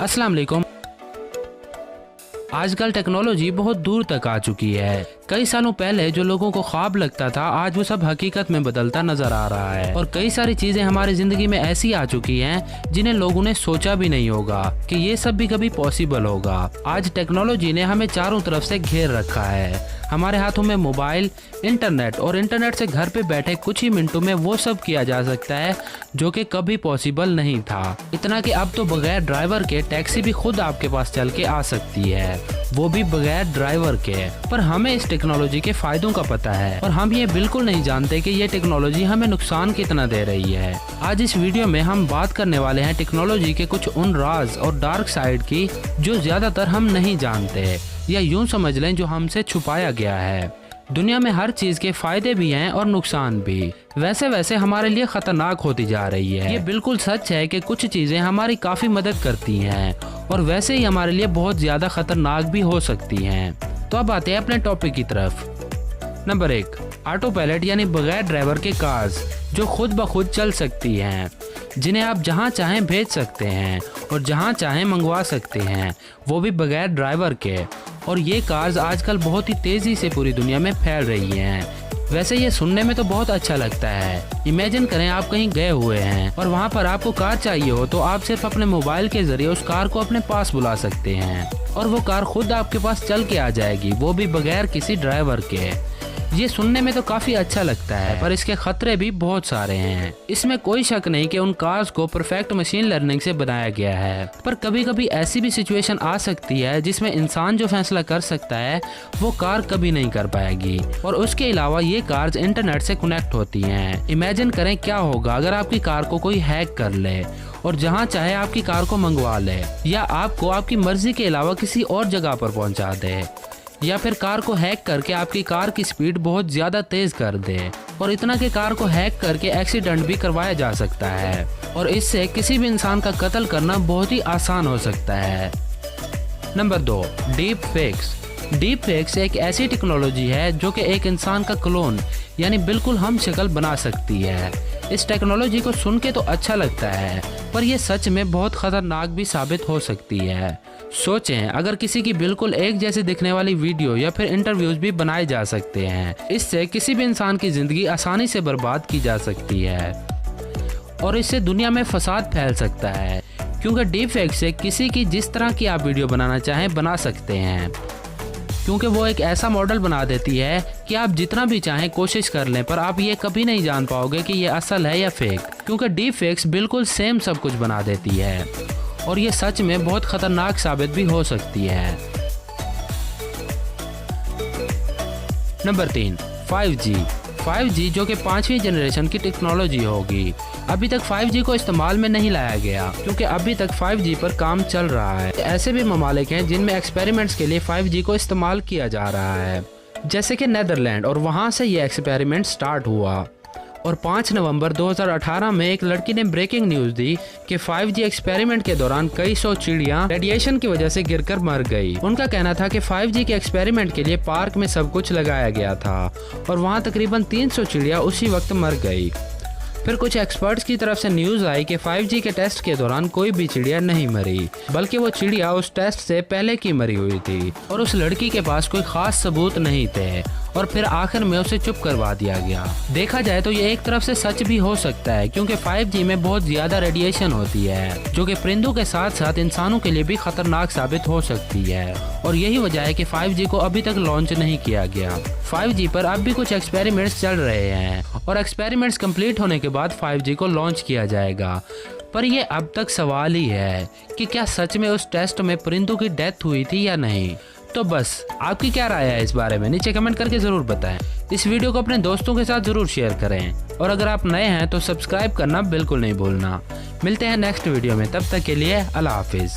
अस्सलाम वालेकुम। आजकल टेक्नोलॉजी बहुत दूर तक आ चुकी है। कई सालों पहले जो लोगों को ख्वाब लगता था आज वो सब हकीकत में बदलता नजर आ रहा है और कई सारी चीजें हमारी जिंदगी में ऐसी आ चुकी हैं जिन्हें लोगों ने सोचा भी नहीं होगा कि ये सब भी कभी पॉसिबल होगा। आज टेक्नोलॉजी ने हमें चारों तरफ से घेर रखा है। हमारे हाथों में मोबाइल, इंटरनेट और इंटरनेट से घर पे बैठे कुछ ही मिनटों में वो सब किया जा सकता है जो कि कभी पॉसिबल नहीं था। इतना कि अब तो बगैर ड्राइवर के टैक्सी भी खुद आपके पास चल के आ सकती है, वो भी बगैर ड्राइवर के। पर हमें इस टेक्नोलॉजी के फायदों का पता है और हम ये बिल्कुल नहीं जानते कि ये टेक्नोलॉजी हमें नुकसान कितना दे रही है। आज इस वीडियो में हम बात करने वाले हैं टेक्नोलॉजी के कुछ उन राज और डार्क साइड की जो ज्यादातर हम नहीं जानते या यूं समझ लें जो हमसे छुपाया गया है। दुनिया में हर चीज के फायदे भी हैं और नुकसान भी, वैसे वैसे हमारे लिए खतरनाक होती जा रही है। ये बिल्कुल सच है कि कुछ चीजें हमारी काफी मदद करती हैं और वैसे ही हमारे लिए बहुत ज्यादा खतरनाक भी हो सकती हैं। तो अब आते हैं अपने टॉपिक की तरफ। नंबर 1, ऑटो पायलट यानी बगैर ड्राइवर के कार्स जो खुद ब खुद चल सकती हैं, जिन्हें आप जहां चाहें भेज सकते हैं और जहां चाहें मंगवा सकते हैं, वो भी बगैर ड्राइवर के। और ये कार्स आजकल बहुत ही तेजी से पूरी दुनिया में फैल रही हैं। वैसे ये सुनने में तो बहुत अच्छा लगता है। इमेजिन करें आप कहीं गए हुए हैं और वहाँ पर आपको कार चाहिए हो तो आप सिर्फ अपने मोबाइल के जरिए उस कार को अपने पास बुला सकते हैं और वो कार खुद आपके पास चल के आ जाएगी, वो भी बगैर किसी ड्राइवर के। ये सुनने में तो काफी अच्छा लगता है पर इसके खतरे भी बहुत सारे हैं। इसमें कोई शक नहीं कि उन कार्स को परफेक्ट मशीन लर्निंग से बनाया गया है, पर कभी कभी ऐसी भी सिचुएशन आ सकती है जिसमें इंसान जो फैसला कर सकता है वो कार कभी नहीं कर पाएगी। और उसके अलावा ये कार्स इंटरनेट से कनेक्ट होती हैं। इमेजिन करें क्या होगा अगर आपकी कार को कोई हैक कर ले और जहां चाहे आपकी कार को मंगवा ले या आपको आपकी मर्जी के अलावा किसी और जगह पर पहुंचा दे, या फिर कार को हैक करके आपकी कार की स्पीड बहुत ज्यादा तेज कर दे और इतना कि कार को हैक करके एक्सीडेंट भी करवाया जा सकता है और इससे किसी भी इंसान का कत्ल करना बहुत ही आसान हो सकता है। Number 2, deep fakes. Deep fakes एक ऐसी टेक्नोलॉजी है जो कि एक इंसान का क्लोन यानी बिल्कुल हम शक्ल बना सकती है। इस टेक्नोलॉजी को सुन के तो अच्छा लगता है पर यह सच में बहुत खतरनाक भी साबित हो सकती है। सोचें अगर किसी की बिल्कुल एक जैसी दिखने वाली वीडियो या फिर इंटरव्यूज भी बनाए जा सकते हैं, इससे किसी भी इंसान की जिंदगी आसानी से बर्बाद की जा सकती है और इससे दुनिया में फसाद फैल सकता है क्योंकि डीप फेक से किसी की जिस तरह की आप वीडियो बनाना चाहें बना सकते हैं, क्योंकि वो एक ऐसा मॉडल बना देती है कि आप जितना भी चाहें कोशिश कर लें पर आप ये कभी नहीं जान पाओगे कि ये असल है या फेक, क्योंकि डीप फेक्स बिल्कुल सेम सब कुछ बना देती है और ये सच में बहुत खतरनाक साबित भी हो सकती है। Number 3, 5G। 5G जो कि 5वीं जनरेशन की टेक्नोलॉजी होगी। अभी तक 5G को इस्तेमाल में नहीं लाया गया क्योंकि अभी तक 5G पर काम चल रहा है। ऐसे भी ममालिक हैं जिनमें एक्सपेरिमेंट्स के लिए 5G को इस्तेमाल किया जा रहा है, जैसे कि नीदरलैंड, और वहां से ये एक्सपेरिमेंट स्टार्ट हुआ। और 5 नवंबर 2018 में एक लड़की ने ब्रेकिंग न्यूज दी कि 5G एक्सपेरिमेंट के दौरान कई सौ चिड़ियां रेडिएशन की वजह से गिरकर मर गई। उनका कहना था कि 5G के एक्सपेरिमेंट के लिए पार्क में सब कुछ लगाया गया था और वहां तकरीबन 300 चिड़ियां उसी वक्त मर गई। फिर कुछ एक्सपर्ट्स की तरफ से न्यूज आई कि 5G के टेस्ट के दौरान कोई भी चिड़िया नहीं मरी, बल्कि वो चिड़िया उस टेस्ट से पहले की मरी हुई थी और उस लड़की के पास कोई खास सबूत नहीं थे और फिर आखिर में उसे चुप करवा दिया गया। देखा जाए तो ये एक तरफ से सच भी हो सकता है क्योंकि 5G में बहुत ज्यादा रेडिएशन होती है जो कि परिंदों के साथ साथ इंसानों के लिए भी खतरनाक साबित हो सकती है और यही वजह है कि 5G को अभी तक लॉन्च नहीं किया गया। 5G पर अब भी कुछ एक्सपेरिमेंट्स चल रहे हैं और एक्सपेरिमेंट्स कंप्लीट होने के बाद 5G को लॉन्च किया जाएगा। पर यह अब तक सवाल ही है कि क्या सच में उस टेस्ट में परिंदों की डेथ हुई थी या नहीं। तो बस आपकी क्या राय है इस बारे में नीचे कमेंट करके जरूर बताएं। इस वीडियो को अपने दोस्तों के साथ जरूर शेयर करें और अगर आप नए हैं तो सब्सक्राइब करना बिल्कुल नहीं भूलना। मिलते हैं नेक्स्ट वीडियो में, तब तक के लिए अल्लाह हाफिज।